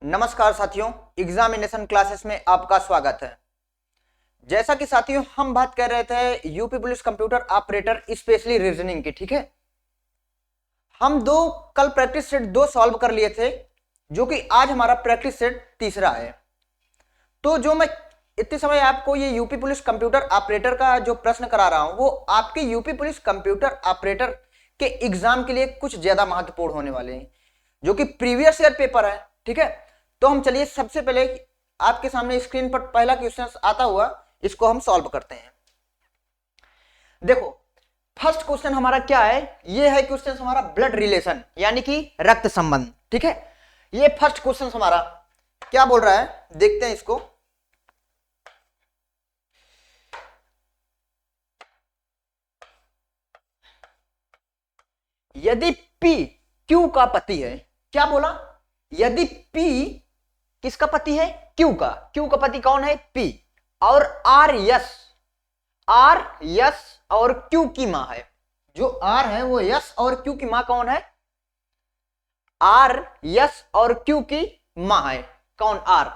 नमस्कार साथियों, examination classes में आपका स्वागत है। जैसा कि साथियों हम बात कर रहे थे UP police computer operator specially reasoning की, ठीक है। हम कल प्रैक्टिस सेट 2 सॉल्व कर लिए थे, जो कि आज हमारा प्रैक्टिस सेट तीसरा है। तो जो मैं इतने समय आपको ये यूपी पुलिस कंप्यूटर ऑपरेटर का जो प्रश्न करा रहा हूं वो आपके यूपी पुलिस कंप्यूटर ऑपरेटर के एग्जाम के लिए कुछ ज्यादा महत्वपूर्ण होने वाले हैं, जो कि प्रीवियस ईयर पेपर है, ठीक है। तो हम चलिए सबसे पहले आपके सामने स्क्रीन पर पहला क्वेश्चन आता हुआ इसको हम सॉल्व करते हैं। देखो फर्स्ट क्वेश्चन हमारा क्या है, ये है क्वेश्चन हमारा ब्लड रिलेशन यानी कि रक्त संबंध, ठीक है। ये फर्स्ट क्वेश्चन हमारा क्या बोल रहा है, देखते हैं इसको। यदि P Q का पति है, क्या बोला, यदि P किसका पति है, Q का पति कौन है, P, और R यस और Q की मां है। जो R है वो यस और Q की मां कौन है, R यस और Q की मां है, कौन, R।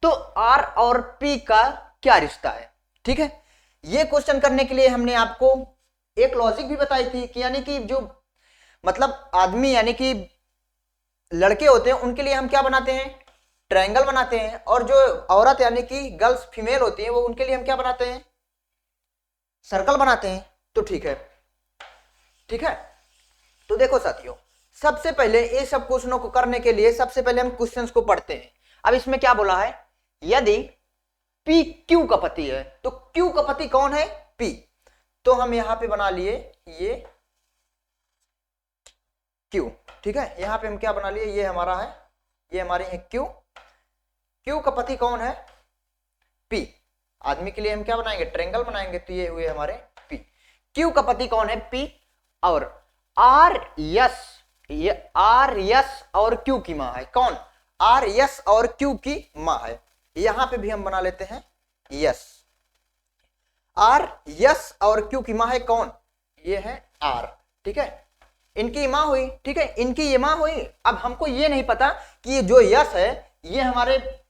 तो R और P का क्या रिश्ता है, ठीक है। ये क्वेश्चन करने के लिए हमने आपको एक लॉजिक भी बताई थी कि यानी कि जो मतलब आदमी यानी कि लड़के होते हैं उनके लिए हम क्या बनाते हैं, ट्रायंगल बनाते हैं, और जो औरत यानी कि गर्ल्स फीमेल होती हैं वो उनके लिए हम क्या बनाते हैं, सर्कल बनाते हैं। तो ठीक है, ठीक है। तो देखो साथियों, सबसे पहले ये सब क्वेश्चनों को करने के लिए सबसे पहले हम क्वेश्चंस को पढ़ते हैं। अब इसमें क्या बोला है, यदि P Q का पति है, तो Q का पति कौन है, P। तो हम यहां पे बना लिए ये Q, ठीक है। यहां पे हम क्या बना लिए, ये हमारा है, ये हमारी है Q का पति कौन है, P। आदमी के लिए हम क्या बनाएंगे, ट्रायंगल बनाएंगे, तो ये हुए हमारे P। Q का पति कौन है, P, और R यस और Q की मां है, कौन, R यस और Q की मां है। यहां पे भी हम बना लेते हैं यस, R यस और Q की मां है, कौन, ये है R, ठीक है। इनकी मां हुई, ठीक है, इनकी ये मां हुई। अब हमको ये नहीं पता कि ये जो यस है ये हमारे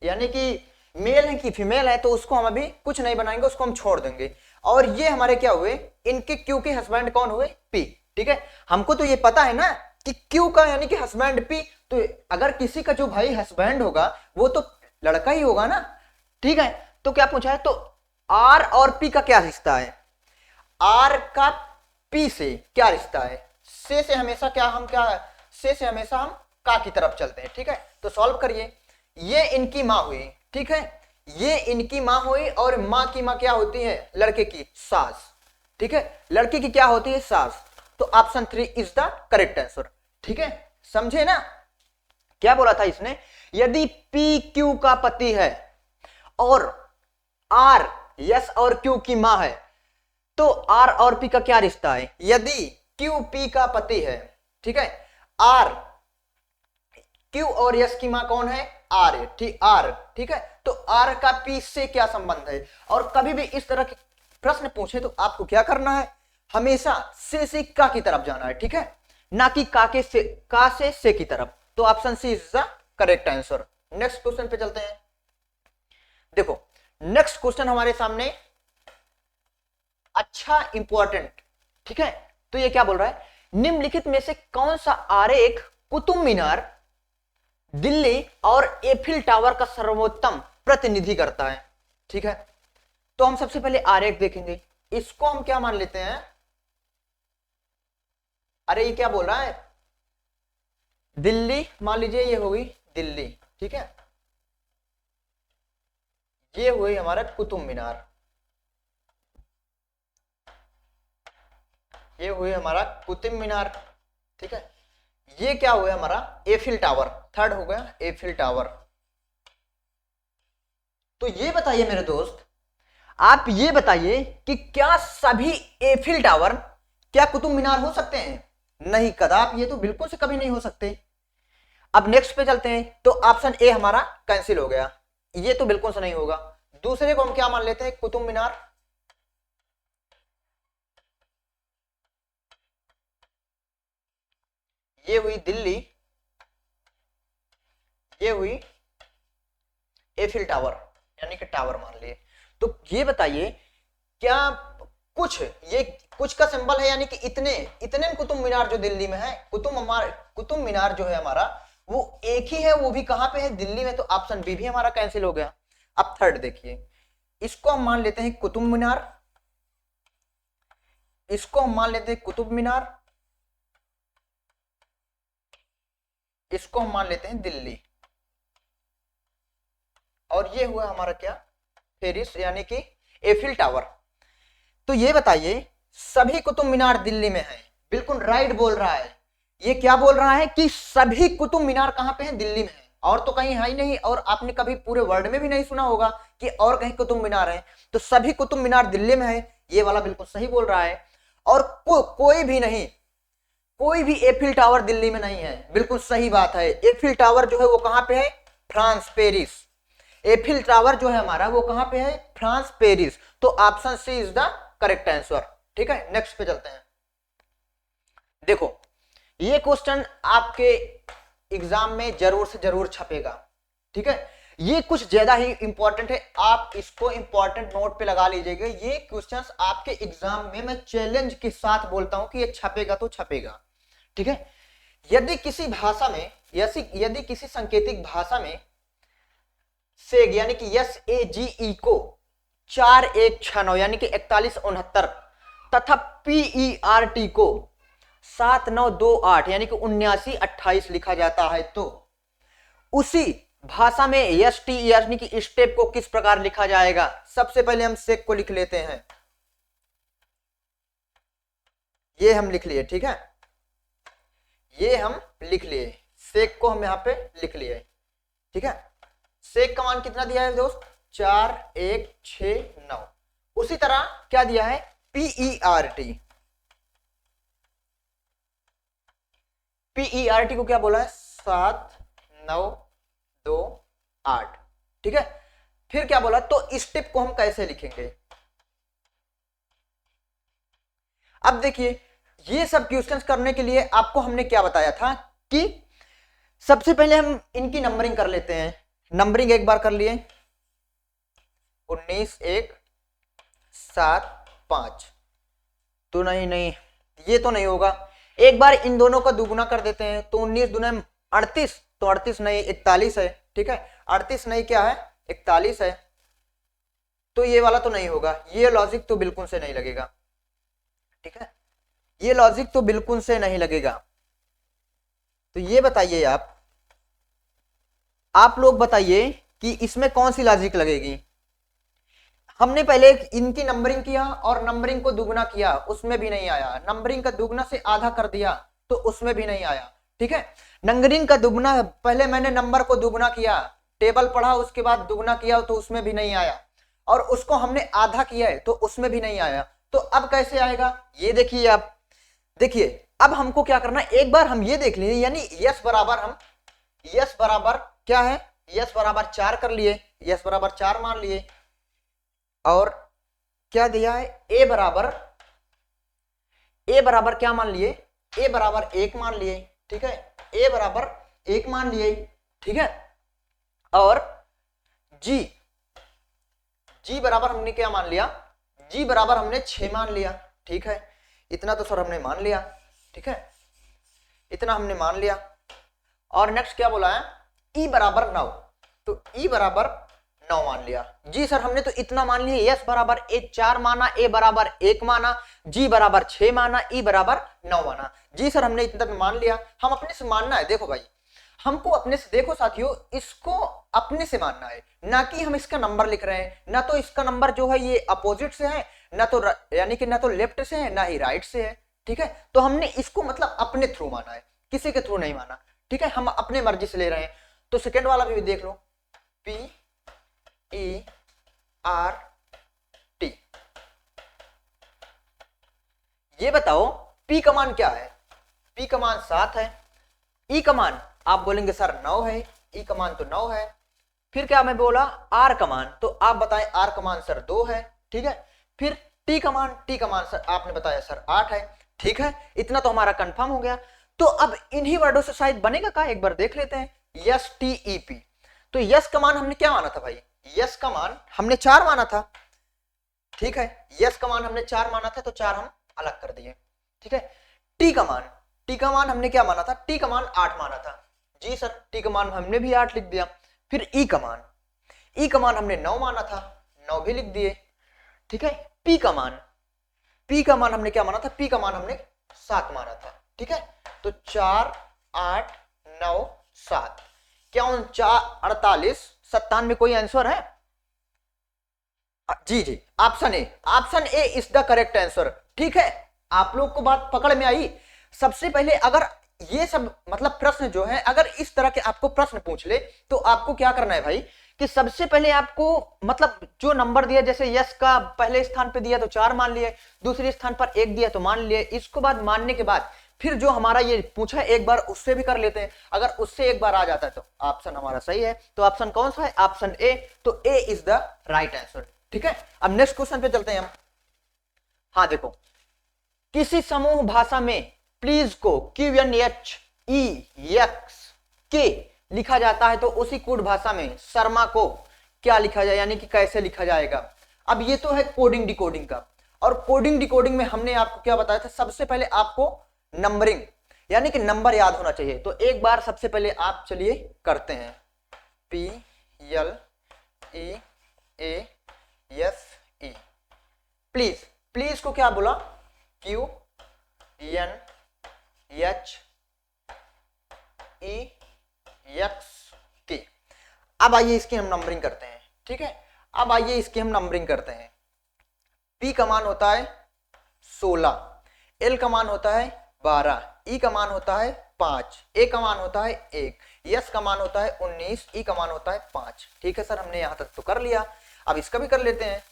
यानी कि मेल है कि फीमेल है, तो उसको हम अभी कुछ नहीं बनाएंगे, उसको हम छोड़ देंगे। और ये हमारे क्या हुए, इनके क्यू के हस्बैंड कौन हुए, पी, ठीक है। हमको तो ये पता है ना कि क्यू का यानी कि हस्बैंड पी, तो अगर किसी का जो भाई हस्बैंड होगा वो तो लड़का ही होगा ना, ठीक है। तो क्या पूछा है, तो आर और पी का क्या रिश्ता है, आर का पी से क्या रिश्ता है, से हमेशा क्या हम क्या, से हमेशा हम का की तरफ चलते हैं, ठीक है। तो सॉल्व करिए, ये इनकी मां हुई, ठीक है, ये इनकी मां हुई, और मां की मां क्या होती है, लड़के की सास, ठीक है, लड़की की क्या होती है, सास। तो option 3 is the correct answer, ठीक है। समझे ना, क्या बोला था इसने, यदि पी क्यू का पति है और आर यस और क्यू की मां है, तो आर और पी का क्या रिश्ता है, यदि क्यू पी का पति है, ठीक है, आर क्यू और यस की मां कौन है, आर, ठीक, आर, ठीक है। तो आर का पी से क्या संबंध है, और कभी भी इस तरह के प्रश्न पूछे तो आपको क्या करना है, हमेशा से का की तरफ जाना है, ठीक है, ना कि का से की तरफ। तो option C is the correct answer. Next question पे चलते हैं। देखो नेक्स्ट क्वेश्चन हमारे सामने अच्छा इंपॉर्टेंट, ठीक है। तो ये क्या बोल रहा है, निम्नलिखित में से कौन सा आरेख कुतुब मीनार, दिल्ली और एफिल टावर का सर्वोत्तम प्रतिनिधि करता है, ठीक है। तो हम सबसे पहले आरेख देखेंगे, इसको हम क्या मान लेते हैं, अरे ये क्या बोल रहा है, दिल्ली मान लीजिए, ये होगी दिल्ली, ठीक है, ये हुई हमारा कुतुब मीनार, ये हुई हमारा कुतुब मीनार, ठीक है। ये क्या हुआ हमारा, एफिल टावर, थर्ड हो गया एफिल टावर। तो ये बताइए मेरे दोस्त, आप ये बताइए कि क्या सभी एफिल टावर क्या कुतुब मीनार हो सकते हैं, नहीं कदाप, ये तो बिल्कुल से कभी नहीं हो सकते। अब नेक्स्ट पे चलते हैं, तो ऑप्शन ए हमारा कैंसिल हो गया, ये तो बिल्कुल से नहीं होगा। दूसरे को हम क्या मान लेते हैं, कुतुब मीनार, ये हुई दिल्ली, ये हुई एफिल टावर, यानी कि टावर मान लिए। तो ये बताइए क्या कुछ, ये कुछ का सिंबल है, यानी कि इतने इतने में कुतुब मीनार जो दिल्ली में है, कुतुब मीनार जो है हमारा वो एक ही है, वो भी कहां पे है, दिल्ली में। तो ऑप्शन बी भी हमारा कैंसिल हो गया। अब थर्ड देखिए, इसको हम मान लेते हैं कुतुब मीनार, इसको हम मान लेते हैं कुतुब मीनार, इसको हम मान लेते हैं दिल्ली, और ये हुआ हमारा क्या, पेरिस, यानी कि एफिल टावर। तो ये बताइए सभी कुतुब मीनार दिल्ली में है, बिल्कुल राइट बोल रहा है। ये क्या बोल रहा है कि सभी कुतुब मीनार कहां पे हैं, दिल्ली में है, और तो कहीं है ही नहीं। और आपने कभी पूरे वर्ल्ड में भी नहीं सुना होगा कि और कहीं कुतुब मीनार है। तो सभी कुतुब मीनार दिल्ली में है, ये वाला बिल्कुल सही बोल रहा है। और कोई भी नहीं, कोई भी एफिल टावर दिल्ली में नहीं है, बिल्कुल सही बात है। एफिल टावर जो है वो कहां पे है, फ्रांस, पेरिस। एफिल टावर जो है हमारा वो कहां पे है, फ्रांस, पेरिस। तो option C is the correct answer. ठीक है, नेक्स्ट पे चलते हैं। देखो ये क्वेश्चन आपके एग्जाम में जरूर से जरूर छपेगा। ठीक है, ये कुछ ज्यादा ही इंपॉर्टेंट है, आप इसको इंपॉर्टेंट नोट पे लगा लीजिएगा। ये क्वेश्चंस आपके एग्जाम में मैं चैलेंज के साथ बोलता हूं कि ये छपेगा तो छपेगा। ठीक है, यदि किसी भाषा में, यदि किसी सांकेतिक भाषा में सेग यानी कि SAGE को 4169 यानी कि 4169 तथा PERT को 7928 यानी कि 7928 लिखा जाता है, तो उसी भाषा में ST यानी कि स्टेप को किस प्रकार लिखा जाएगा। सबसे पहले हम सेग को लिख लेते हैं, ये हम लिख लिए। ठीक है, ये हम लिख लिए, सेक को हम यहां पे लिख लिए। ठीक है, सेक का मान कितना दिया है दोस्त, 4169। उसी तरह क्या दिया है, PERT, PERT को क्या बोला है, 7928। ठीक है, फिर क्या बोला, तो स्टेप को हम कैसे लिखेंगे। अब देखिए ये सब क्वेश्चंस करने के लिए आपको हमने क्या बताया था कि सबसे पहले हम इनकी नंबरिंग कर लेते हैं। नंबरिंग एक बार कर लिए, 19 1 7 5। तो नहीं ये तो नहीं होगा, एक बार इन दोनों का दुगुना कर देते हैं। तो 19 दूना 38, तो 38 नहीं 41 है। ठीक है, 38 नहीं क्या है, 41 है। तो ये वाला तो नहीं होगा, ये लॉजिक तो बिल्कुल से नहीं लगेगा। ठीक है, ये लॉजिक तो बिल्कुल से नहीं लगेगा। तो ये बताइए आप लोग बताइए कि इसमें कौन सी लॉजिक लगेगी। हमने पहले इनकी नंबरिंग किया और नंबरिंग को दुगना किया, उसमें भी नहीं आया। नंबरिंग का दुगना से आधा कर दिया तो उसमें भी नहीं आया। ठीक है, नंबरिंग का दुगना, पहले मैंने नंबर को दुगना किया, टेबल पढ़ा, उसके बाद दुगना किया तो उसमें भी नहीं आया, और उसको हमने आधा किया है तो उसमें भी नहीं आया। तो अब कैसे आएगा, ये देखिए। आप देखिए अब हमको क्या करना है, एक बार हम ये देख लीजिए, यानी यस बराबर, हम यस बराबर क्या है, यस बराबर 4 कर लिए, यस बराबर 4 मान लिए। और क्या दिया है, ए बराबर क्या मान लिए, ए बराबर 1 मान लिए। ठीक है, ए बराबर 1 मान लिए। ठीक है, और जी बराबर हमने क्या मान लिया, जी बराबर हमने 6 मान लिया। ठीक है, इतना तो सर हमने मान लिया। ठीक है, इतना हमने मान लिया। और नेक्स्ट क्या बोला है, ई बराबर 9, तो ई बराबर 9 मान लिया। जी सर हमने तो इतना मान लिया, यस बराबर 4 माना, ए बराबर 1 माना, जी बराबर 6 माना, ई बराबर 9 माना। जी सर हमने इतना मान लिया। हम अपने से मानना है, देखो भाई हमको अपने से, देखो साथियों, इसको अपने से मानना है, ना कि हम इसका नंबर लिख रहे हैं। ना तो इसका नंबर जो है ये अपोजिट से है, ना तो यानी कि ना तो लेफ्ट से है, ना ही राइट से है। ठीक है, तो हमने इसको मतलब अपने थ्रू माना है, किसी के थ्रू नहीं माना। ठीक है, हम अपने मर्जी से ले रहे हैं। तो सेकेंड वाला भी देख लो, PERT, ये बताओ P का मान क्या है, P का मान 7 है। E का मान आप बोलेंगे सर 9 है, E का मान तो 9 है। फिर क्या मैं बोला, R का मान, तो आप बताएं R का मान सर 2 है। ठीक है, फिर T का मान सर आपने बताया सर 8 है। ठीक है, इतना तो हमारा कंफर्म हो गया। तो अब इन्हीं वर्डों से शायद बनेगा का, एक बार देख लेते हैं। Yes T E P. तो यस का मान हमने क्या माना था भाई, यस का मान हमने 4 माना था, ठीक है, यस का मान हमने 4 माना था, तो 4 हम अलग कर दिए, ठीक है। टी का मान, टी का मान हमने क्या माना था, टी का मान 8 माना था, जी सर, टी का मान हमने भी 8 लिख दिया। फिर ई का मान, ई का मान हमने 9 माना था, 9 भी लिख दिए, ठीक है। पी का मान, पी का मान हमने क्या माना था, पी का मान हमने 7 माना था, ठीक है। तो 4 8 9 7, क्या 49 48 97 कोई आंसर है? जी जी, option A, option A is the correct answer, ठीक है। आप लोग को बात पकड़ में आई। सबसे पहले अगर ये सब मतलब प्रश्न जो है, अगर इस तरह के आपको प्रश्न पूछ ले तो आपको क्या करना है भाई, कि सबसे पहले आपको मतलब जो नंबर दिया, जैसे यस का पहले स्थान पे दिया तो 4 मान लिए, दूसरे स्थान पर 1 दिया तो मान लिए, इसको बाद मानने के बाद फिर जो हमारा ये पूछा है एक बार उससे भी कर लेते हैं। अगर उससे एक बार आ जाता है तो ऑप्शन हमारा सही है। तो ऑप्शन कौन सा है, ऑप्शन ए। तो ए इज द राइट आंसर, ठीक है। अब नेक्स्ट क्वेश्चन पे चलते हैं हम। हाँ देखो, किसी समूह भाषा में प्लीज को Q N H E X के लिखा जाता है, तो उसी कोड भाषा में शर्मा को क्या लिखा जाए, यानी कि कैसे लिखा जाएगा। अब ये तो है कोडिंग डिकोडिंग का, और कोडिंग डिकोडिंग में हमने आपको क्या बताया था, सबसे पहले आपको नंबरिंग यानी कि नंबर याद होना चाहिए। तो एक बार सबसे पहले आप चलिए करते हैं, P L E A S E, please, please को क्या बोला, Q N H E X K. अब आइए इसकी हम नंबरिंग करते हैं, ठीक है। अब आइए इसकी हम नंबरिंग करते हैं। पी का मान होता है 16, एल का मान होता है 12, ई का मान होता है 5, ए का मान होता है 1, यस का मान होता है 19, ई का मान होता है 5, ठीक है सर, हमने यहां तक तो कर लिया। अब इसका भी कर लेते हैं।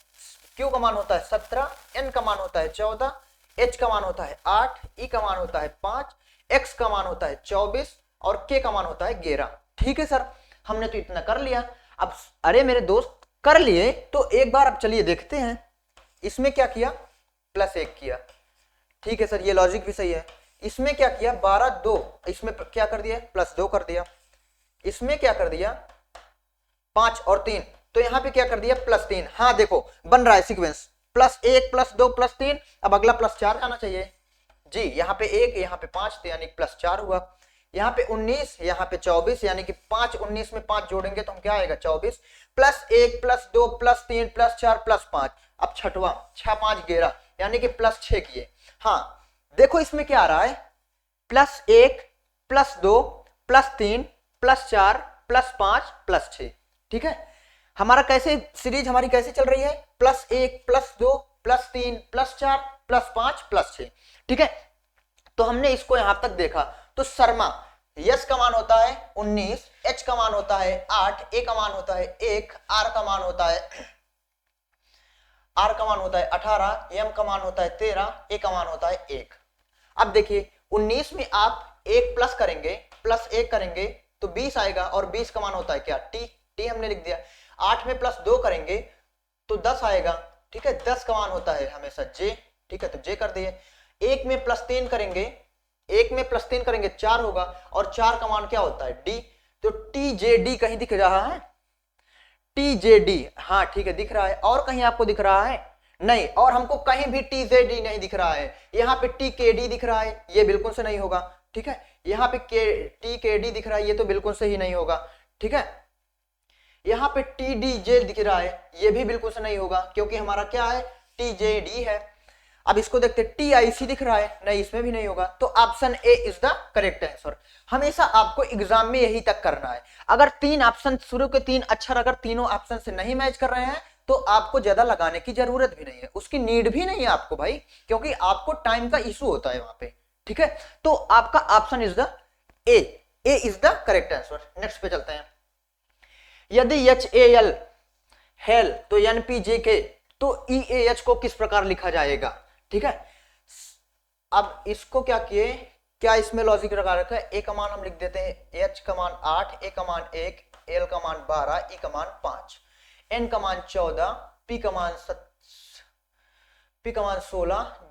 क्यू का मान होता है 17, एन का मान होता है 14, एच का मान होता है 8, ई का मान होता है 5, एक्स का मान होता है 24 और के का मान होता है 11, ठीक है सर, हमने तो इतना कर लिया। अब अरे मेरे दोस्त कर लिए तो एक बार अब चलिए देखते हैं, इसमें क्या किया, +1 किया, ठीक है सर, ये लॉजिक भी सही है। इसमें क्या किया, 12 2, इसमें क्या कर दिया, +2 कर दिया। इसमें क्या कर दिया, 5 और 3, तो यहां पे क्या कर दिया, +3। हाँ देखो बन रहा है सीक्वेंस, +1 +2 +3, अब अगला +4 आना चाहिए जी। यहाँ पे 1 यहाँ पे 5, तो यानी +4 हुआ। यहाँ पे 19 यहाँ पे 24, यानी कि 5 19 में 5 जोड़ेंगे तो हम क्या आएगा 24, +1 +2 +3 +4 +5। अब छठवां, 6 5 11, यानी कि +6 किए। हाँ देखो इसमें क्या आ रहा है, +1 +2 +3 +4 +5 +6, ठीक है। हमारा कैसे सीरीज हमारी कैसे चल रही है, +1 +2 +3 +4 +5 +6, ठीक है। तो हमने इसको यहां तक देखा। तो शर्मा, यस का मान होता है 19, एच का मान होता है 8, ए का मान होता है 1, आर का मान होता है 18, एम का मान होता है 13, ए का मान होता है 1। अब देखिए 19 में आप 1 प्लस करेंगे, +1 करेंगे तो 20 आएगा, और 20 का मान होता है क्या, टी, टी हमने लिख दिया। 8 में +2 करेंगे तो 10 आएगा, ठीक है, 10 का मान होता है हमेशा जे, ठीक है, तो जे कर दिए। 1 में +3 करेंगे, 1 में +3 करेंगे 4 होगा, और 4 का मान क्या होता है डी, तो टी जे डी कहीं दिख रहा है, टी जे डी, हाँ ठीक है दिख रहा है। और कहीं आपको दिख रहा है नहीं, और हमको कहीं भी टी जे डी नहीं दिख रहा है। यहाँ पे टी के डी दिख रहा है, ये बिल्कुल से नहीं होगा, ठीक है। यहाँ पे टी के डी दिख रहा है, ये तो बिल्कुल से ही नहीं होगा, ठीक है। यहाँ पे टी डी जे दिख रहा है, ये भी बिल्कुल से नहीं होगा, क्योंकि हमारा क्या है टी जे डी है। अब इसको देखते हैं, टी आई सी दिख रहा है, नहीं इसमें भी नहीं होगा। तो option A is the correct answer. हमेशा आपको एग्जाम में यही तक करना है। अगर 3 ऑप्शन, शुरू के 3 अक्षर अगर तीनों ऑप्शन से नहीं मैच कर रहे हैं तो आपको ज्यादा लगाने की जरूरत भी नहीं है, उसकी नीड भी नहीं है आपको भाई, क्योंकि आपको टाइम का इशू होता है वहां पे, ठीक है। तो आपका option is the A, A is the correct answer. Next पे चलते हैं। यदि HAL हेल तो NPJK तो EAH को किस प्रकार लिखा जाएगा, ठीक है। अब इसको क्या किए, क्या इसमें लॉजिक लगा रखा है, ए का मान हम लिख देते हैं, H का मान 8, ए का मान 1, L का मान 12, E का मान 5, N का मान 14, P का मान 16,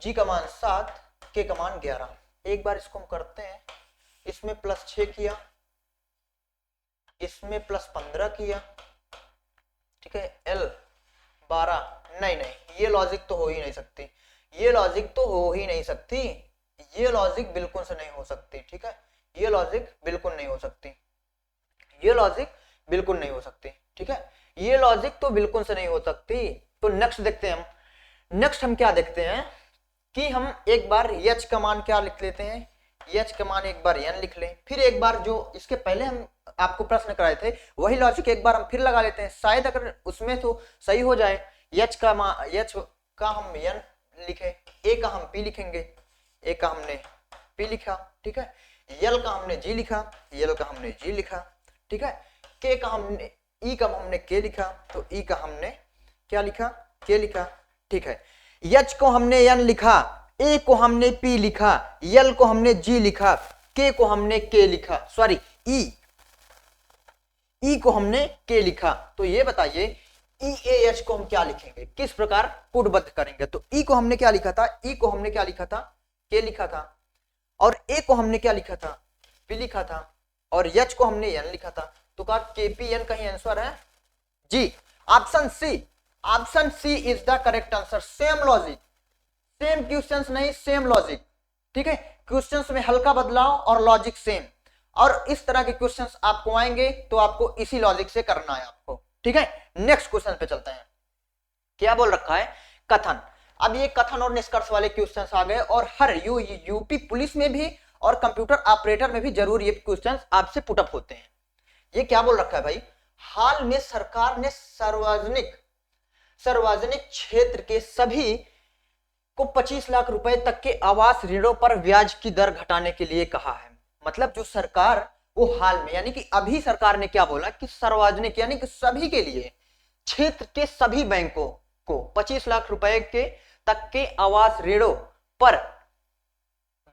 G का मान 7, K का मान 11। एक बार इसको हम करते हैं, इसमें +6 किया, इसमें +15 किया, ठीक है, L 12, नहीं नहीं ये लॉजिक तो हो ही नहीं सकती, ये लॉजिक तो हो ही नहीं सकती, ये लॉजिक बिल्कुल से नहीं हो सकती, ठीक है, ये लॉजिक बिल्कुल नहीं हो सकती, ये लॉजिक बिल्कुल नहीं हो सकती, ठीक है, ये लॉजिक तो बिल्कुल से नहीं हो सकती। तो नेक्स्ट देखते हैं हम, नेक्स्ट हम क्या देखते हैं कि हम एक बार h का मान क्या लिख लेते हैं, h का मान एक बार n लिख लें, फिर एक बार जो इसके पहले हम आपको प्रश्न कराए थे वही लॉजिक एक बार हम फिर लगा लेते हैं, शायद अगर उसमें तो सही हो जाए। h का मान, h का हम n लिखे, a का हम p लिखेंगे, a का हमने p लिखा, ठीक है, l का हमने g लिखा, l का हमने g लिखा, ठीक है, k का हमने e का हमने k लिखा, तो e का हमने क्या लिखा, k लिखा, ठीक है, h को हमने n लिखा, a को हमने p लिखा, l को हमने g लिखा, k को हमने k लिखा, सॉरी e को हमने k लिखा। तो ये बताइए EAH को हम क्या लिखेंगे, किस प्रकार कोडबद्ध करेंगे। तो E को हमने क्या लिखा था, E को हमने क्या लिखा था, K लिखा था, और A को हमने क्या लिखा था, P लिखा था, और H को हमने N लिखा था। तो कहा KPN का ही आंसर है जी, option C, option C is the correct answer. Same logic, same questions नहीं, सेम लॉजिक, ठीक है, क्वेश्चंस में हल्का बदलाव और लॉजिक सेम, और इस तरह के क्वेश्चंस आपको आएंगे तो आपको इसी लॉजिक से करना है आपको, ठीक है। नेक्स्ट क्वेश्चन पे चलते हैं, क्या बोल रखा है, कथन। अब ये कथन और निष्कर्ष वाले क्वेश्चंस आ गए, और हर यूपी पुलिस में भी और कंप्यूटर ऑपरेटर में भी जरूर ये क्वेश्चंस आपसे पुटअप होते हैं। ये क्या बोल रखा है भाई, हाल में सरकार ने सार्वजनिक क्षेत्र के सभी को 25 लाख रुपए तक के आवास ऋणों पर ब्याज की दर घटाने के लिए कहा है। मतलब जो सरकार वो हाल में, यानी कि अभी सरकार ने क्या बोला कि सार्वजनिक यानी कि सभी के लिए, क्षेत्र के सभी बैंकों को 25 लाख रुपए के तक के आवास ऋणों पर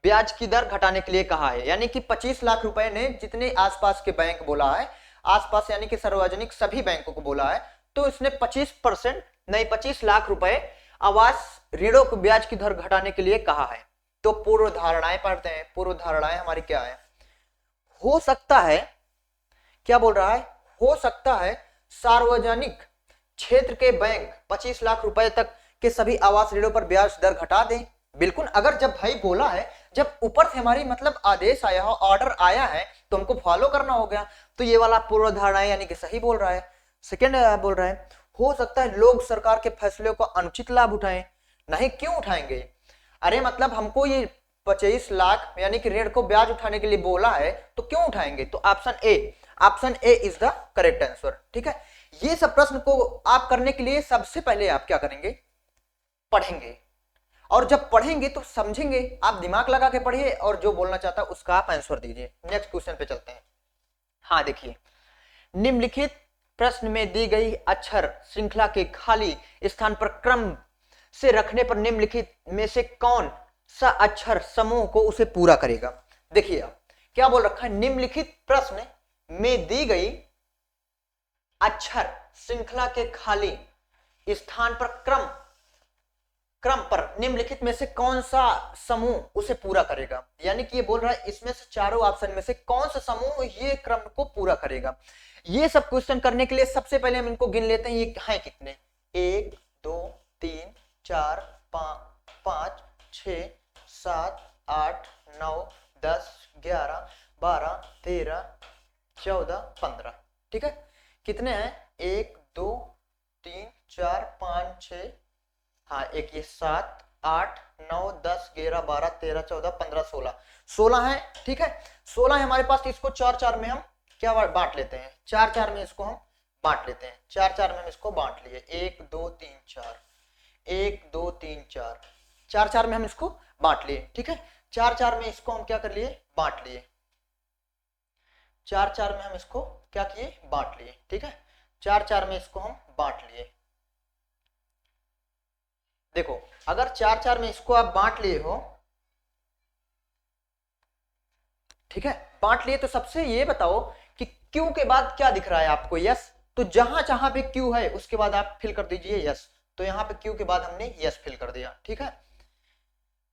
ब्याज की दर घटाने के लिए कहा है। यानी कि 25 लाख रुपए ने जितने आसपास के बैंक बोला है, आसपास यानी कि सार्वजनिक सभी बैंकों को बोला है, तो इसने 25% नहीं 25 लाख रुपए आवास ऋणों को ब्याज की दर घटाने के लिए कहा है। तो पूर्व धारणाएं पढ़ते हैं, पूर्व धारणाएं हमारी क्या है, हो सकता है, क्या बोल रहा है, हो सकता है सार्वजनिक क्षेत्र के बैंक 25 लाख रुपए तक के सभी आवास ऋणों पर ब्याज दर घटा दें। बिल्कुल, अगर जब भाई बोला है, जब ऊपर से हमारी मतलब आदेश आया हो, ऑर्डर आया है, तो हमको फॉलो करना हो गया। तो ये वाला पूर्व धारणा यानी कि सही बोल रहा है। सेकेंड बोल रहा है, हो सकता है लोग सरकार के फैसले को अनुचित लाभ उठाएं। नहीं, क्यों उठाएंगे, अरे मतलब हमको ये 25 लाख यानी कि ऋण को ब्याज उठाने के लिए बोला है, तो क्यों उठाएंगे। तो option A is the correct answer, ठीक है। ये सब प्रश्न को आप करने के लिए सबसे पहले आप क्या करेंगे, पढ़ेंगे, और जब पढ़ेंगे तो समझेंगे, आप दिमाग लगा के पढ़िए और जो बोलना चाहता है उसका आप आंसर दीजिए। नेक्स्ट क्वेश्चन पे चलते हैं। हाँ देखिए, निम्नलिखित प्रश्न में दी गई अक्षर श्रृंखला के खाली स्थान पर क्रम से रखने पर निम्नलिखित में से कौन सा अक्षर समूह को उसे पूरा करेगा। देखिए क्या बोल रखा है, निम्नलिखित प्रश्न में दी गई अक्षर श्रृंखला के खाली स्थान पर क्रम पर निम्नलिखित में से कौन सा समूह उसे पूरा करेगा। यानी कि ये बोल रहा है इसमें से चारों ऑप्शन में से कौन सा समूह ये क्रम को पूरा करेगा। ये सब क्वेश्चन करने के लिए सबसे पहले हम इनको गिन लेते हैं, ये हैं कितने, 1 2 3 4 5 6 7 8 9 10 11 12 13 14 15, ठीक है। कितने हैं, 1 2 3 4 5 6, हाँ एक ये 7 8 9 10 11 12 13 14 15 16 है, ठीक है। 16 है हमारे पास, इसको 4 में हम क्या बांट लेते हैं, 4 में इसको हम बांट लेते हैं, 4 में हम इसको बांट लिए, 1 2 3 4 1 2 3 4, 4 में हम इसको बांट लिए, ठीक है। 4 में इसको हम क्या कर लिए, बांट लिए, 4 में हम इसको क्या किए, बांट लिए, ठीक है। 4 में इसको हम बांट लिए। देखो अगर 4 में इसको आप बांट लिए हो, ठीक है, बांट लिए, तो सबसे ये बताओ कि Q के बाद क्या दिख रहा है आपको, यस। तो जहां जहां पे Q है उसके बाद आप फिल कर दीजिए यस। तो यहां पे Q के बाद हमने यस फिल कर दिया, ठीक है।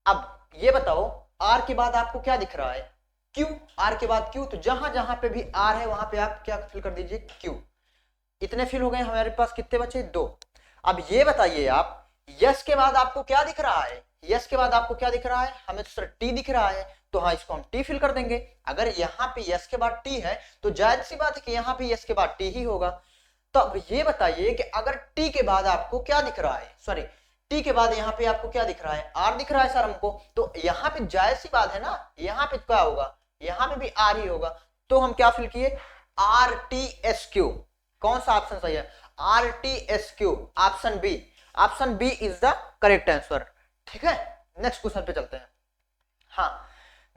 अब ये बताओ R के बाद आपको क्या दिख रहा है, क्यू, आर के बाद क्यू, तो जहां जहां पे भी आर है वहां पे आप क्या फिल कर दीजिए, क्यू। इतने फिल हो गए, हमारे पास कितने बचे, 2। अब ये बताइए आप, यस के बाद आपको क्या दिख रहा है, यस के बाद आपको क्या दिख रहा है, हमें तो सर टी दिख रहा है, तो हाँ इसको हम टी फिल कर देंगे। अगर यहाँ पे यस के बाद टी है तो जायज सी बात है कि यहाँ पे यस के बाद टी ही होगा। तो अब ये बताइए कि अगर टी के बाद आपको क्या दिख रहा है, सॉरी टी के बाद यहाँ पे आपको क्या दिख रहा है, आर दिख रहा है सर हमको, तो यहाँ पे जायज सी बात है ना, यहाँ पे क्या होगा, यहाँ पे भी आर ही होगा। तो हम क्या फिल किए, आर टी एस क्यू। कौन सा ऑप्शन सही है, R T S Q, option B, option B is the correct answer. ठीक है, नेक्स्ट क्वेश्चन पे चलते हैं। हाँ,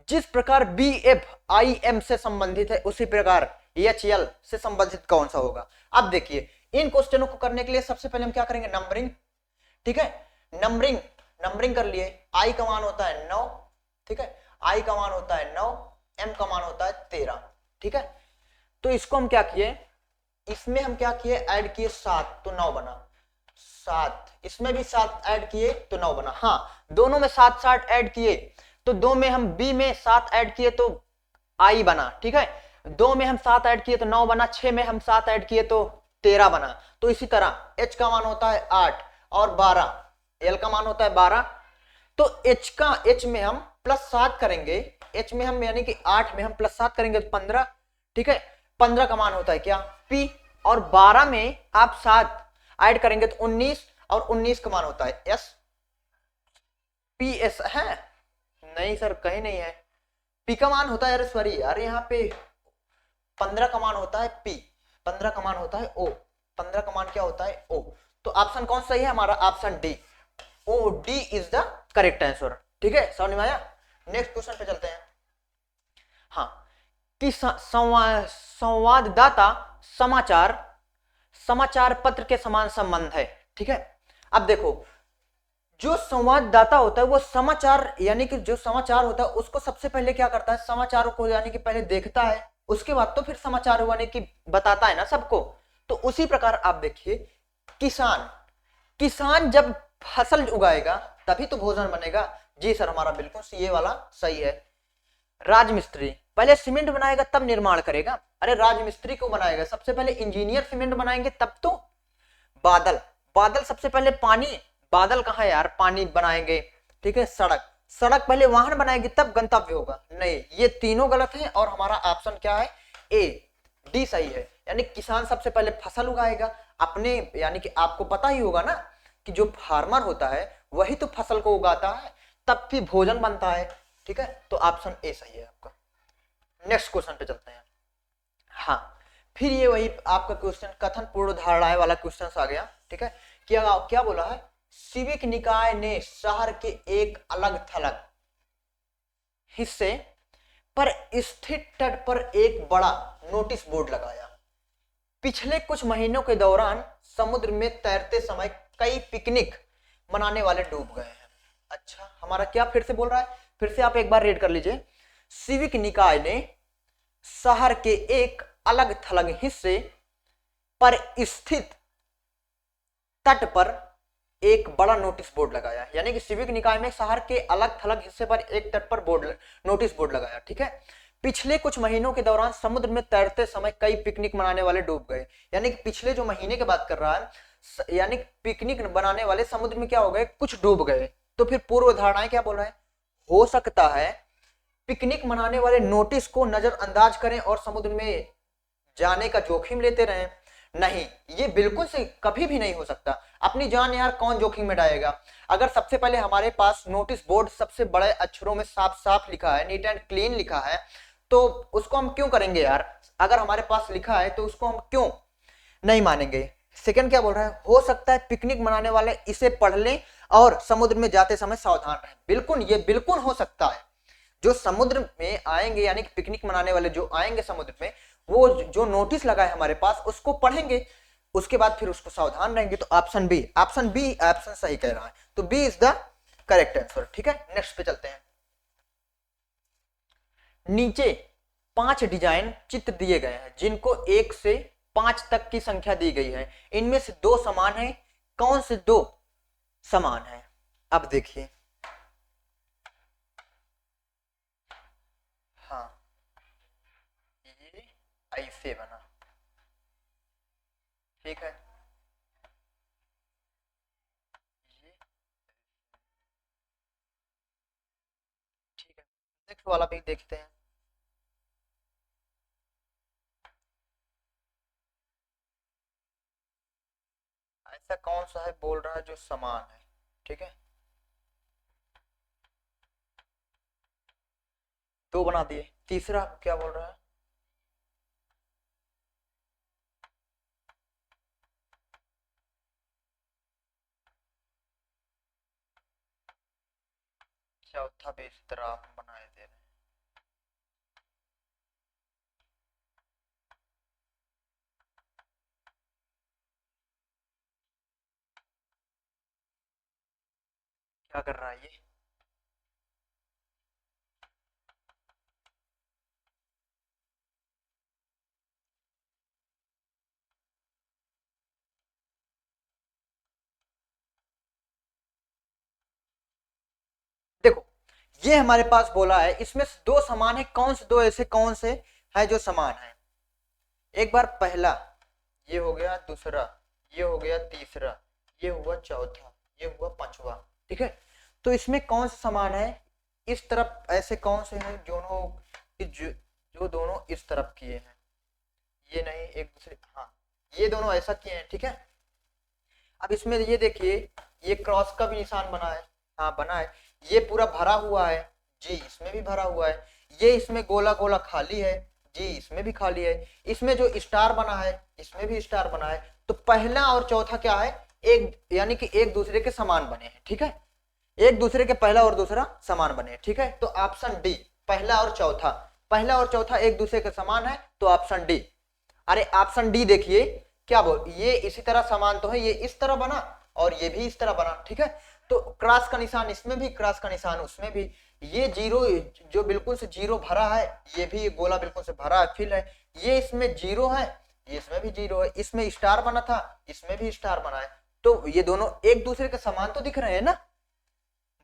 जिस प्रकार बी एफ आई एम से संबंधित है उसी प्रकार एच एल से संबंधित कौन सा होगा। अब देखिए, इन क्वेश्चनों को करने के लिए सबसे पहले हम क्या करेंगे, नंबरिंग। ठीक है, नंबरिंग कर लिए। आई का मान होता है 9, ठीक है, आई का मान होता है 9, एम का मान होता है 13। ठीक है, तो इसको हम क्या किए, इसमें हम क्या किए, ऐड किए 7 तो 9 बना, 7 इसमें भी 7 ऐड किए तो 9 बना। हाँ, दोनों में 7 ऐड किए तो 2 में हम बी में 7 ऐड किए तो आई बना। ठीक है, 2 में हम 7 ऐड किए तो 9 बना, 6 में हम 7 ऐड किए तो 13 बना। तो इसी तरह एच का मान होता है 8 और 12, एल का मान होता है 12, तो एच में हम +7 करेंगे, एच में हम यानी कि 8 में हम +7 करेंगे तो 15। ठीक है, 15 का मान होता है क्या, पी, और 12 में आप 7 ऐड करेंगे तो 19, और 19 का मान होता है एस, पी एस है, नहीं सर कहीं नहीं है, पी का मान होता है, अरे सॉरी यार, यहाँ पे 15 का मान होता है पी, 15 का मान होता है ओ, 15 का मान क्या होता है ओ। तो ऑप्शन कौन सही है हमारा, option D, oh D is the correct answer. ठीक है, समझ में आया। नेक्स्ट क्वेश्चन पे चलते हैं। हाँ, कि संवाददाता समाचार पत्र के समान संबंध है। ठीक है, अब देखो, जो संवाददाता होता है वो समाचार यानी कि जो समाचार होता है उसको सबसे पहले क्या करता है, समाचारों को यानी कि पहले देखता है, उसके बाद तो फिर समाचार यानी कि बताता है ना सबको। तो उसी प्रकार आप देखिए, किसान जब फसल उगाएगा तभी तो भोजन बनेगा। जी सर, हमारा बिल्कुल ये वाला सही है। राजमिस्त्री पहले सीमेंट बनाएगा तब निर्माण करेगा, अरे राजमिस्त्री को बनाएगा, सबसे पहले इंजीनियर सीमेंट बनाएंगे तब तो। बादल सबसे पहले पानी, बादल कहाँ है यार, पानी बनाएंगे। ठीक है, सड़क पहले वाहन बनाएगी तब गंतव्य होगा, नहीं ये तीनों गलत है, और हमारा ऑप्शन क्या है, ए डी सही है। यानी किसान सबसे पहले फसल उगाएगा अपने, यानी कि आपको पता ही होगा ना कि जो फार्मर होता है वही तो फसल को उगाता है, तब फिर भोजन बनता है। ठीक है, तो ऑप्शन ए सही है आपका। नेक्स्ट क्वेश्चन पे चलते हैं। हाँ, फिर ये वही आपका क्वेश्चन कथन पूर्व धारणाएं वाला क्वेश्चन आ गया। ठीक है, क्या बोला है, सिविक निकाय ने शहर के एक अलग थलग हिस्से पर स्थित तट पर एक बड़ा नोटिस बोर्ड लगाया। पिछले कुछ महीनों के दौरान समुद्र में तैरते समय कई पिकनिक मनाने वाले डूब गए हैं। अच्छा, हमारा क्या फिर से बोल रहा है, फिर से आप एक बार रीड कर लीजिए। सिविक निकाय ने शहर के एक अलग थलग हिस्से पर स्थित तट पर एक बड़ा नोटिस बोर्ड लगाया, यानी कि सिविक निकाय में शहर के अलग थलग हिस्से पर एक तट पर नोटिस बोर्ड लगाया। ठीक है, पिछले कुछ महीनों के दौरान समुद्र में तैरते समय कई पिकनिक मनाने वाले डूब गए, यानी कि पिछले जो महीने की बात कर रहा है, यानी पिकनिक बनाने वाले समुद्र में क्या हो गए, कुछ डूब गए। तो फिर पूर्व धारणाएं क्या बोल रहे हैं, हो सकता है पिकनिक मनाने वाले नोटिस को नजरअंदाज करें और समुद्र में जाने का जोखिम लेते रहें। नहीं, ये बिल्कुल से कभी भी नहीं हो सकता। अपनी जान यार कौन जोखिम में डालेगा। अगर सबसे पहले हमारे पास नोटिस बोर्ड सबसे बड़े अक्षरों में साफ साफ लिखा है, नीट एंड क्लीन लिखा है, तो उसको हम क्यों करेंगे यार। अगर हमारे पास लिखा है तो उसको हम क्यों नहीं मानेंगे। सेकंड क्या बोल रहा है, हो सकता है पिकनिक मनाने वाले इसे पढ़ लें और समुद्र में जाते समय सावधान रहें। बिल्कुल, ये बिल्कुल हो सकता है। जो समुद्र में आएंगे यानी कि पिकनिक मनाने वाले जो आएंगे समुद्र में, वो जो नोटिस लगा है हमारे पास उसको पढ़ेंगे, उसके बाद फिर उसको सावधान रहेंगे। तो ऑप्शन बी ऑप्शन सही कह रहा है, तो B is the correct answer. ठीक है, नेक्स्ट पे चलते हैं। नीचे 5 डिजाइन चित्र दिए गए हैं जिनको 1 से 5 तक की संख्या दी गई है, इनमें से 2 समान है, कौन से 2 समान है। अब देखिए, हाँ ए बना, ठीक है। ये ठीक है, नेक्स्ट वाला भी देखते हैं। ऐसा कौन सा है बोल रहा है जो समान है, ठीक है। दो बना दिए, तीसरा क्या बोल रहा है? चौथा भी इसी तरह आप बनाए दे रहे हैं। क्या कर रहा है ये? देखो, ये हमारे पास बोला है इसमें से दो समान है, कौन से दो ऐसे कौन से है जो समान है? एक बार पहला, ये हो गया दूसरा, ये हो गया तीसरा, ये हुआ चौथा, ये हुआ पांचवा, ठीक है। तो इसमें कौन सा समान है? इस तरफ ऐसे कौन से हैं दोनों जो दोनों इस तरफ किए हैं, ये नहीं, एक दूसरे, हाँ, ये दोनों ऐसा किए हैं, ठीक है। अब इसमें ये देखिए, ये क्रॉस का भी निशान बना है, हाँ बना है। ये पूरा भरा हुआ है जी, इसमें भी भरा हुआ है। ये इसमें गोला गोला खाली है जी, इसमें भी खाली है। इसमें जो स्टार बना है, इसमें भी स्टार बना है। तो पहला और चौथा क्या है? एक, यानी कि एक दूसरे के समान बने हैं, ठीक है। एक दूसरे के पहला और दूसरा समान बने, ठीक है। तो ऑप्शन डी, पहला और चौथा, पहला और चौथा एक दूसरे के समान है, तो ऑप्शन डी। अरे ऑप्शन डी देखिए, क्या बोल, ये इसी तरह समान तो है, ये इस तरह बना और ये भी इस तरह बना, ठीक है। तो क्रॉस का निशान इसमें भी, क्रॉस का निशान उसमें भी। ये जीरो, जो बिल्कुल से जीरो भरा है, ये भी गोला बिल्कुल से भरा है, फिल है। ये इसमें जीरो है, ये इसमें भी जीरो है। इसमें स्टार बना था, इसमें भी स्टार बना है। तो ये दोनों एक दूसरे के समान तो दिख रहे हैं ना?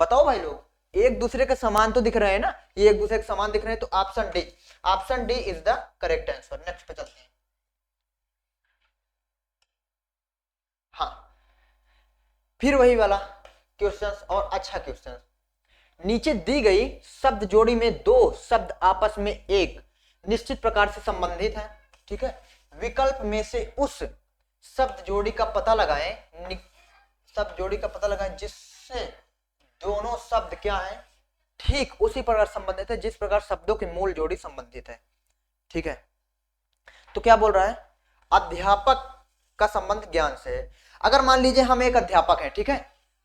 बताओ भाई लोग, एक दूसरे के समान तो दिख रहे हैं ना? ये एक दूसरे के समान दिख रहे हैं, तो option D, option D is the correct answer. Next पे चलते हैं। हाँ, फिर वही वाला क्वेश्चंस, और अच्छा क्वेश्चन। नीचे दी गई शब्द जोड़ी में दो शब्द आपस में एक निश्चित प्रकार से संबंधित हैं, ठीक है। विकल्प में से उस शब्द जोड़ी का पता लगाएं, शब्द जोड़ी का पता लगाएं जिससे दोनों शब्द क्या है, ठीक उसी प्रकार संबंधित है जिस प्रकार शब्दों की मूल जोड़ी संबंधित है, ठीक है। तो क्या बोल रहा है? अध्यापक का संबंध ज्ञान से है। अगर मान लीजिए हम एक अध्यापक हैं, ठीक है।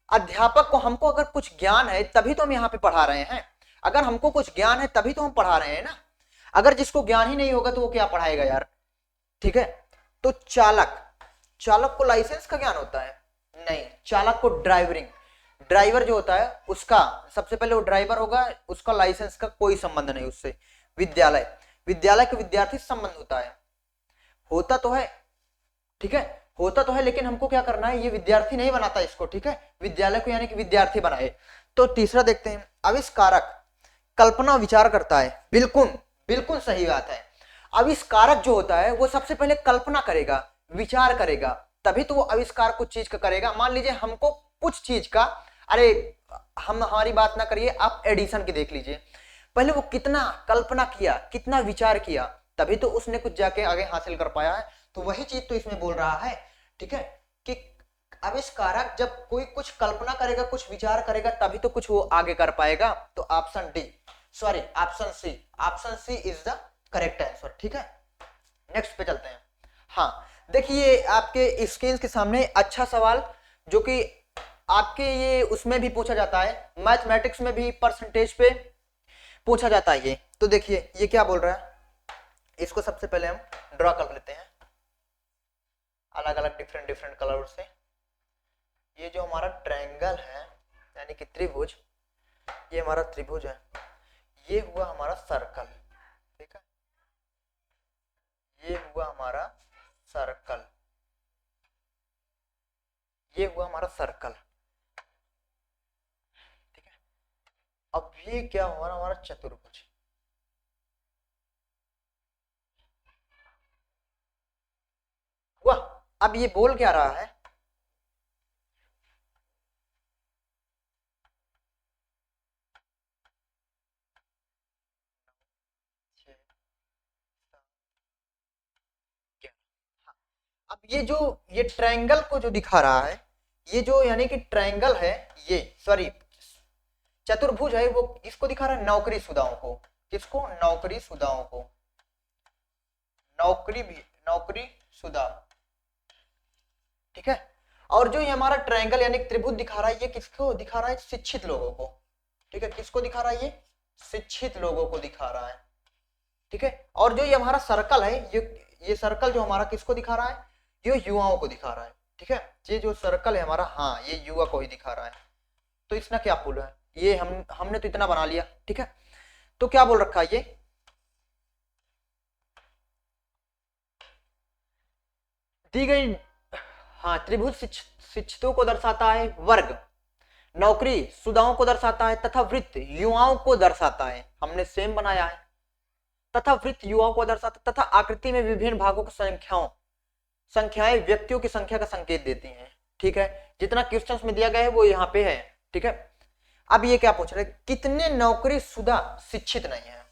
अध्यापक को, हमको अगर कुछ ज्ञान है तभी तो हम यहाँ पे पढ़ा रहे हैं। अगर हमको कुछ ज्ञान है तभी तो हम पढ़ा रहे हैं ना। अगर जिसको ज्ञान ही नहीं होगा तो वो क्या पढ़ाएगा यार, ठीक है। तो चालक, चालक को लाइसेंस का ज्ञान होता है? नहीं, चालक को ड्राइवरिंग, ड्राइवर जो होता है उसका, सबसे पहले वो ड्राइवर होगा, उसका लाइसेंस का कोई संबंध नहीं उससे। विद्यालय, विद्यालय के विद्यार्थी से संबंध होता है, होता तो है, ठीक है, होता तो है, लेकिन हमको क्या करना है, ये विद्यार्थी नहीं बनाता इसको, ठीक है, विद्यालय को यानी कि विद्यार्थी बनाए। तो तीसरा देखते हैं, आविष्कारक कल्पना विचार करता है, बिल्कुल बिल्कुल सही बात है। आविष्कारक जो होता है वो सबसे पहले कल्पना करेगा, विचार करेगा, तभी तो वो आविष्कार कुछ चीज का करेगा। मान लीजिए हमको कुछ चीज का, अरे हम हमारी बात ना करिए, आप एडिशन की देख लीजिए, पहले वो कितना कल्पना किया, कितना विचार किया, तभी तो उसने कुछ जाके आगे हासिल कर पाया है। तो वही चीज तो इसमें बोल रहा है, ठीक है, कि आविष्कारक जब कोई कुछ कल्पना करेगा, कुछ विचार करेगा, तभी तो कुछ वो आगे कर पाएगा। तो option D, sorry option C, option C is the correct answer, ठीक है। नेक्स्ट पे चलते हैं। हाँ, देखिए आपके स्क्रीन के सामने अच्छा सवाल, जो कि आपके ये उसमें भी पूछा जाता है, मैथमेटिक्स में भी परसेंटेज पे पूछा जाता है ये। तो देखिए ये क्या बोल रहा है, इसको सबसे पहले हम ड्रॉ कर लेते हैं अलग अलग डिफरेंट डिफरेंट कलर से। ये जो हमारा ट्रायंगल है, यानी कि त्रिभुज, ये हमारा त्रिभुज है, ये हुआ हमारा सर्कल, ठीक है, ये हुआ हमारा सर्कल, ये हुआ हमारा सर्कल, ठीक है। अब ये क्या हुआ हमारा चतुर्भुज, अब ये बोल क्या रहा है, अब ये ट्रायंगल को जो दिखा रहा है, ये जो यानी कि ट्रायंगल है, ये सॉरी चतुर्भुज है, वो इसको दिखा रहा है नौकरीशुदाओं को। किसको? नौकरीशुदाओं को। नौकरीशुदा, ठीक है। और जो ये हमारा ट्रायंगल यानी त्रिभुज दिखा रहा है, ये किसको दिखा रहा है? शिक्षित लोगों को, ठीक है। किसको दिखा रहा है? ये शिक्षित लोगों को दिखा रहा है, ठीक है। और जो ये हमारा सर्कल है, ये सर्कल जो हमारा किसको दिखा रहा है? ये युवाओं को दिखा रहा है, ठीक है। ये जो सर्कल है हमारा, हाँ, ये युवा को ही दिखा रहा है। तो इसमें क्या पुल है, ये हमने तो इतना बना लिया, ठीक है। तो क्या बोल रखा है ये, दी गई, हाँ, त्रिभुज शिक्षितों को दर्शाता है, वर्ग नौकरी शुदाओं को दर्शाता है, तथा वृत्त युवाओं को दर्शाता है। हमने सेम बनाया है। तथा वृत्त युवाओं को दर्शाता, तथा आकृति में विभिन्न भागों की संख्याएं व्यक्तियों की संख्या का संकेत देती हैं, ठीक है। जितना क्वेश्चंस में दिया गया है वो यहाँ पे है, ठीक है। अब ये क्या पूछ रहे हैं, कितने नौकरीशुदा शिक्षित नहीं है?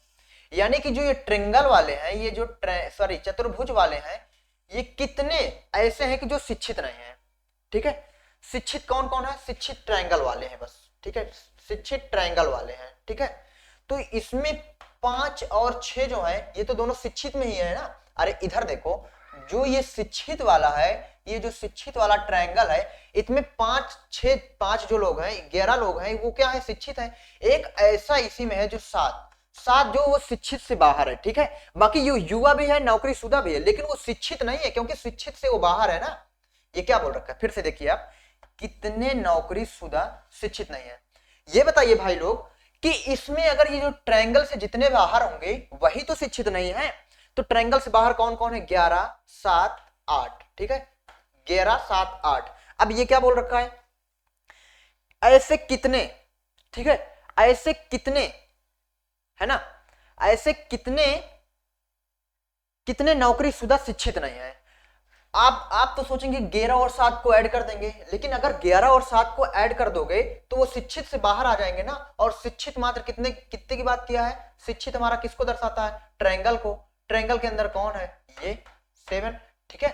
यानी कि जो ये ट्रायंगल वाले हैं, ये जो सॉरी चतुर्भुज वाले हैं, ये कितने ऐसे हैं कि जो शिक्षित नहीं है, ठीक है। शिक्षित कौन कौन है? शिक्षित ट्रायंगल वाले हैं बस, ठीक है। शिक्षित ट्रायंगल वाले हैं, ठीक है। तो इसमें 5 और 6 जो है, ये तो दोनों शिक्षित में ही है ना। अरे इधर देखो, जो ये शिक्षित वाला है, ये जो शिक्षित वाला ट्रायंगल है, इसमें 5 जो लोग हैं, 11 लोग हैं, वो क्या है? शिक्षित है। एक ऐसा इसी में है जो 7 जो वो शिक्षित से बाहर है, ठीक है। बाकी ये युवा भी है, नौकरीशुदा भी है, लेकिन वो शिक्षित नहीं है, क्योंकि शिक्षित से वो बाहर है ना। ये क्या बोल रखा है, फिर से देखिए आप, कितने नौकरीशुदा शिक्षित नहीं है। ये बताइए भाई लोग कि इसमें अगर ये जो ट्रायंगल से जितने बाहर होंगे वही तो शिक्षित नहीं है। तो ट्रायंगल से बाहर कौन कौन है? 11, 7, 8, ठीक है। 11, 7, 8। अब ये क्या बोल रखा है, ऐसे कितने, ठीक है, ऐसे कितने, है ना, ऐसे कितने नौकरीशुदा शिक्षित नहीं है। आप तो सोचेंगे 11 और 7 को ऐड कर देंगे, लेकिन अगर 11 और 7 को ऐड कर दोगे तो वो शिक्षित से बाहर आ जाएंगे ना। और शिक्षित मात्र कितने की बात किया है? शिक्षित हमारा किसको दर्शाता है? ट्रायंगल को। ट्रायंगल के अंदर कौन है? ये 7, ठीक है।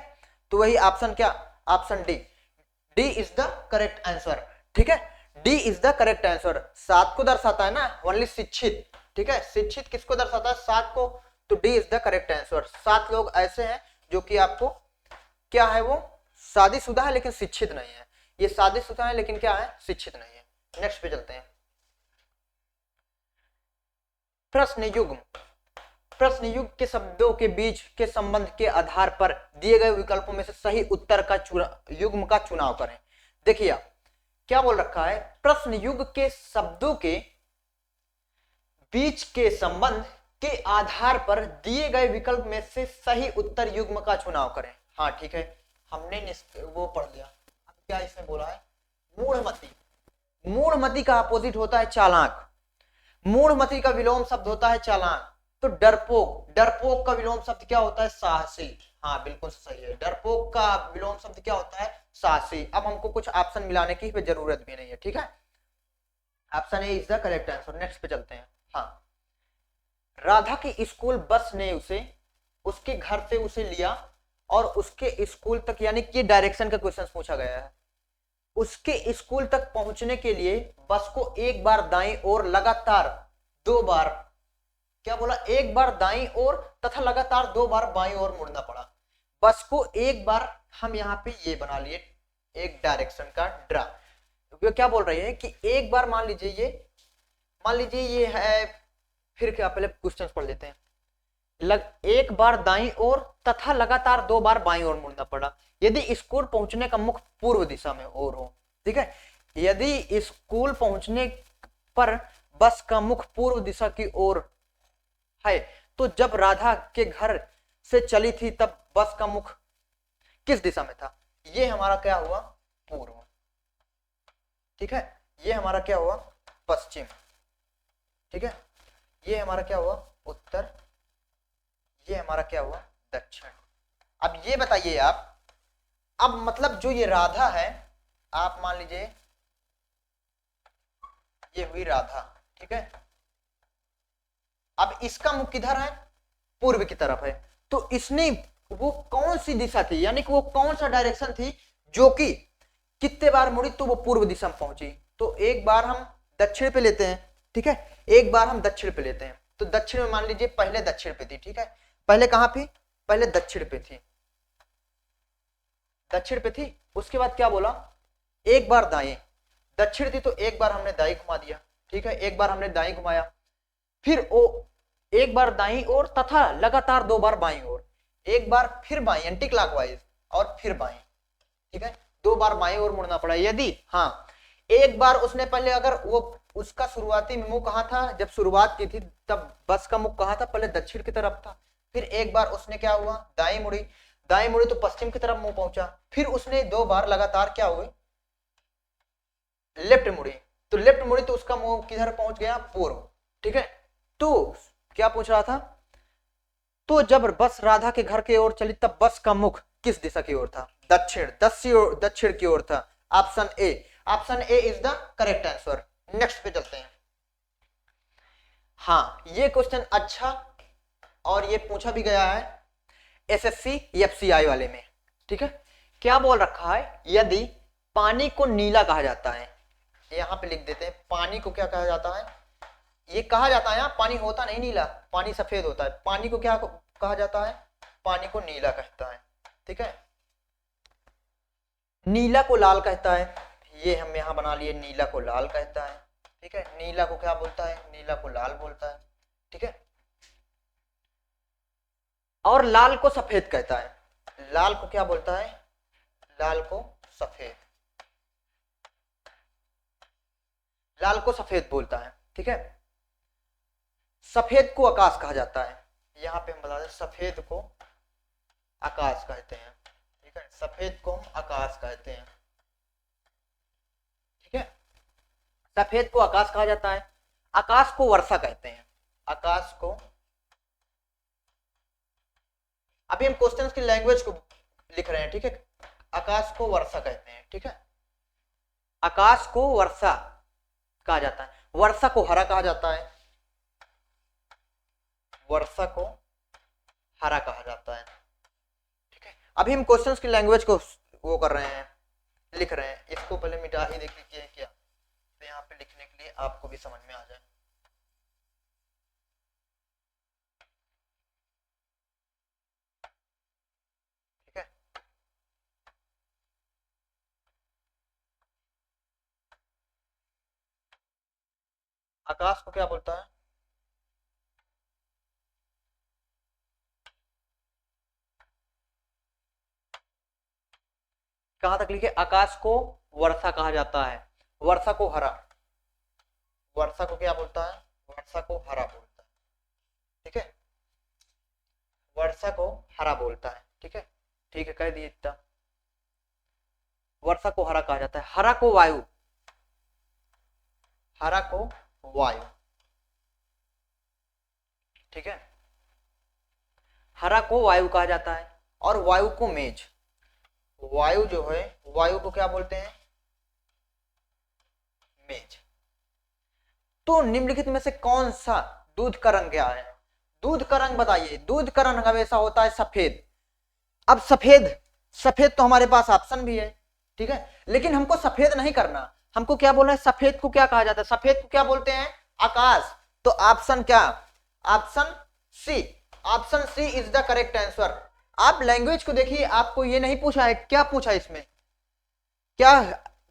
तो वही ऑप्शन क्या? Option D is the correct answer, ठीक है। D is the correct answer. 7 को दर्शाता है ना ओनली शिक्षित, ठीक है। शिक्षित किसको दर्शाता है? 7 को। तो D is the correct answer. 7 लोग ऐसे हैं जो कि आपको क्या है, वो शादीशुदा है लेकिन शिक्षित नहीं है। ये शादीशुदा है लेकिन क्या है? शिक्षित नहीं है। नेक्स्ट पे चलते हैं। प्रश्न युग्म। प्रश्न युग्म के शब्दों के बीच के संबंध के आधार पर दिए गए विकल्पों में से सही उत्तर का युग्म का चुनाव करें। देखिए क्या बोल रखा है, प्रश्न युग्म के शब्दों के बीच के संबंध के आधार पर दिए गए विकल्प में से सही उत्तर युग्म का चुनाव करें। हाँ ठीक है, हमने वो पढ़ लिया। अब क्या इसमें बोला है? मूढ़मती। मूढ़मती का अपोजिट होता है चालाक। मूढ़मती का विलोम शब्द होता है चालाक। तो डरपोक, डरपोक का विलोम शब्द क्या होता है? साहसी। हाँ बिल्कुल सही है, डरपोक का विलोम शब्द क्या होता है? साहसी। अब हमको कुछ ऑप्शन मिलाने की जरूरत भी नहीं है, ठीक है। Option A is the correct answer. Next पे चलते हैं। हाँ, राधा की स्कूल बस ने उसके घर से उसे लिया और उसके स्कूल तक, यानी कि डायरेक्शन का क्वेश्चन पूछा गया है। उसके स्कूल तक पहुंचने के लिए बस को एक बार दाईं ओर लगातार 2 बार, क्या बोला? एक बार दाईं ओर तथा लगातार 2 बार बाईं ओर मुड़ना पड़ा। बस को एक बार हम यहाँ पे ये बना लिए एक डायरेक्शन का ड्रा। तो क्या बोल रहे हैं कि एक बार मान लीजिए ये है, फिर क्या, पहले क्वेश्चन पढ़ लेते हैं। एक बार दाईं ओर तथा लगातार 2 बार बाईं ओर मुड़ना पड़ा यदि स्कूल पहुंचने का मुख पूर्व दिशा में ओर हो, ठीक है। यदि स्कूल पहुंचने पर बस का मुख पूर्व दिशा की ओर है, तो जब राधा के घर से चली थी तब बस का मुख किस दिशा में था? ये हमारा क्या हुआ? पूर्व, ठीक है। ये हमारा क्या हुआ? पश्चिम, ठीक है। ये हमारा क्या हुआ? उत्तर। ये हमारा क्या हुआ? दक्षिण। अब ये बताइए आप अब मतलब जो ये राधा है, आप मान लीजिए ये हुई राधा, ठीक है। अब इसका मुख किधर है, पूर्व की तरफ है। तो इसने वो कौन सी दिशा थी, यानी कि वो कौन सा डायरेक्शन थी जो कि कितने बार मुड़ी तो वो पूर्व दिशा में पहुंची। तो एक बार हम दक्षिण पे लेते हैं, ठीक है, एक बार हम दक्षिण पे लेते हैं। तो दक्षिण में मान लीजिए पहले दक्षिण पे थी, ठीक है, पहले कहां पे, पहले दक्षिण पे थी, दक्षिण पे थी। उसके बाद क्या बोला, एक बार दाएं, दक्षिण थी तो एक बार हमने दाएं घुमा दिया, ठीक है, एक बार हमने दाएं घुमाया, फिर वो एक बार दाईं ओर तथा लगातार 2 बार बाईं ओर, एक बार फिर बाईं एंटी क्लॉकवाइज और फिर बाईं, ठीक है, 2 बार बाईं ओर मुड़ना पड़ा। यदि हाँ एक बार उसने पहले, अगर वो उसका शुरुआती मुंह कहां था, जब शुरुआत की थी तब बस का मुख कहां था, पहले दक्षिण की तरफ था। फिर एक बार उसने क्या हुआ, दाईं मुड़ी, दाईं मुड़ी तो पश्चिम की तरफ मुंह पहुंचा। फिर उसने 2 बार लगातार क्या हुई, लेफ्ट मुड़ी। तो लेफ्ट मुड़ी तो उसका मुंह किधर पहुंच गया, पूर्व, ठीक है। तो क्या पूछ रहा था, तो जब बस राधा के घर की ओर चली तब बस का मुख किस दिशा की ओर था, दक्षिण, दक्षिण की ओर था। Option A, option A is the correct answer. Next पे चलते हैं। हाँ ये क्वेश्चन अच्छा, और ये पूछा भी गया है एसएससी एफसीआई वाले में, ठीक है। क्या बोल रखा है, यदि पानी को नीला कहा जाता है, यहां पे लिख देते हैं, पानी को क्या कहा जाता है, ये कहा जाता है, पानी होता नहीं नीला, पानी सफेद होता है, पानी को क्या कहा जाता है, पानी को नीला कहता है, ठीक है। नीला को लाल कहता है, ये हम यहां बना लिए, नीला को लाल कहता है, ठीक है, नीला को क्या बोलता है, नीला को लाल बोलता है, ठीक है। और लाल को सफेद कहता है, लाल को क्या बोलता है, लाल को सफेद, लाल को सफेद बोलता है, ठीक है। सफेद को आकाश कहा जाता है, यहां पे हम बता दें सफेद को आकाश कहते हैं, ठीक है, सफेद को हम आकाश कहते हैं, ठीक है। सफेद को आकाश कहा जाता है, आकाश को वर्षा कहते हैं, आकाश को, अभी हम क्वेश्चंस की लैंग्वेज को लिख रहे हैं, ठीक है, आकाश को वर्षा कहते हैं, ठीक है, आकाश को वर्षा कहा जाता है, वर्षा को हरा कहा जाता है, वर्षा को हरा कहा जाता है, ठीक है। अभी हम क्वेश्चंस की लैंग्वेज को वो कर रहे हैं, लिख रहे हैं, इसको पहले मिटा ही देख लीजिए क्या, तो यहाँ पे लिखने के लिए आपको भी समझ में आ जाए। ठीक है, आकाश को क्या बोलता है, कहां तक लिखे, आकाश को वर्षा कहा जाता है, वर्षा को हरा, वर्षा को क्या बोलता है, वर्षा को हरा बोलता है, ठीक है, वर्षा को हरा बोलता है, ठीक है, ठीक है, कह दिए इतना। वर्षा को हरा कहा जाता है, हरा को वायु, हरा को वायु, ठीक है, हरा को वायु कहा जाता है, और वायु को मेज, वायु जो है, वायु को क्या बोलते हैं, मेज। तो निम्नलिखित में से कौन सा दूध का रंग क्या है, दूध का रंग बताइए, दूध का रंग हमेशा होता है सफेद। अब सफेद, सफेद तो हमारे पास ऑप्शन भी है, ठीक है, लेकिन हमको सफेद नहीं करना, हमको क्या बोलना है, सफेद को क्या कहा जाता है, सफेद को क्या बोलते हैं, आकाश। तो ऑप्शन क्या, option C, option C is the correct answer. आप लैंग्वेज को देखिए, आपको ये नहीं पूछा है, क्या पूछा है इसमें, क्या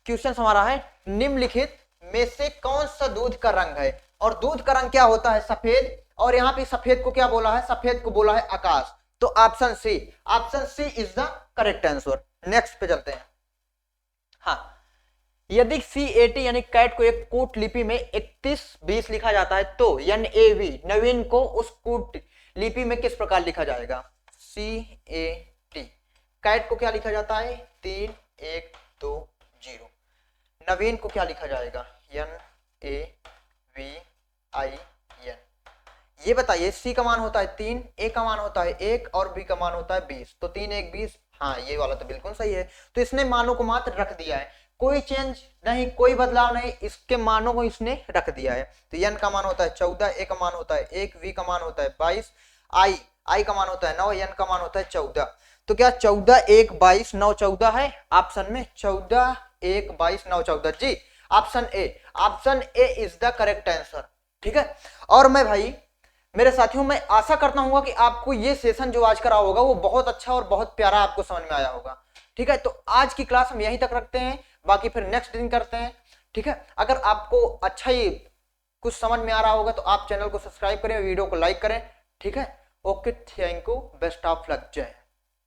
क्वेश्चन हमारा है, निम्नलिखित में से कौन सा दूध का रंग है, और दूध का रंग क्या होता है, सफेद, और यहाँ पे सफेद को क्या बोला है, सफेद को बोला है आकाश। तो option C, option C is the correct answer. Next पे चलते हैं। हाँ, यदि CAT यानी कैट को एक कूट लिपि में 3120 लिखा जाता है तो NAV नवीन को उस कूट लिपि में किस प्रकार लिखा जाएगा, CAT कैट को क्या लिखा जाता है, 3120, नवीन को क्या लिखा जाएगा, NAVIN। ये बताइए, C का मान होता है 3, A का मान होता है 1 और B का मान होता है 20, तो 3 1 20, हाँ ये वाला तो बिल्कुल सही है। तो इसने मानों को मात्र रख दिया है, कोई चेंज नहीं, कोई बदलाव नहीं, इसके मानों को इसने रख दिया है। तो n का मान होता है 14, a का मान होता है 1, v का मान होता है 22, i का मान होता है 9, n का मान होता है 14। तो क्या 14 1 22 9 14 है ऑप्शन में? 14 1 22 9 14 G, option A, option A is the correct answer. ठीक है। और मैं भाई मेरे साथियों मैं आशा करता हूँ कि आपको ये सेशन जो आज करा होगा वो बहुत अच्छा और बहुत प्यारा आपको समझ में आया होगा। ठीक है, तो आज की क्लास हम यहीं तक रखते हैं, बाकी फिर नेक्स्ट दिन करते हैं। ठीक है, अगर आपको अच्छा ही कुछ समझ में आ रहा होगा तो आप चैनल को सब्सक्राइब करें, वीडियो को लाइक करें। ठीक है, okay, thank you, best of luck, जय।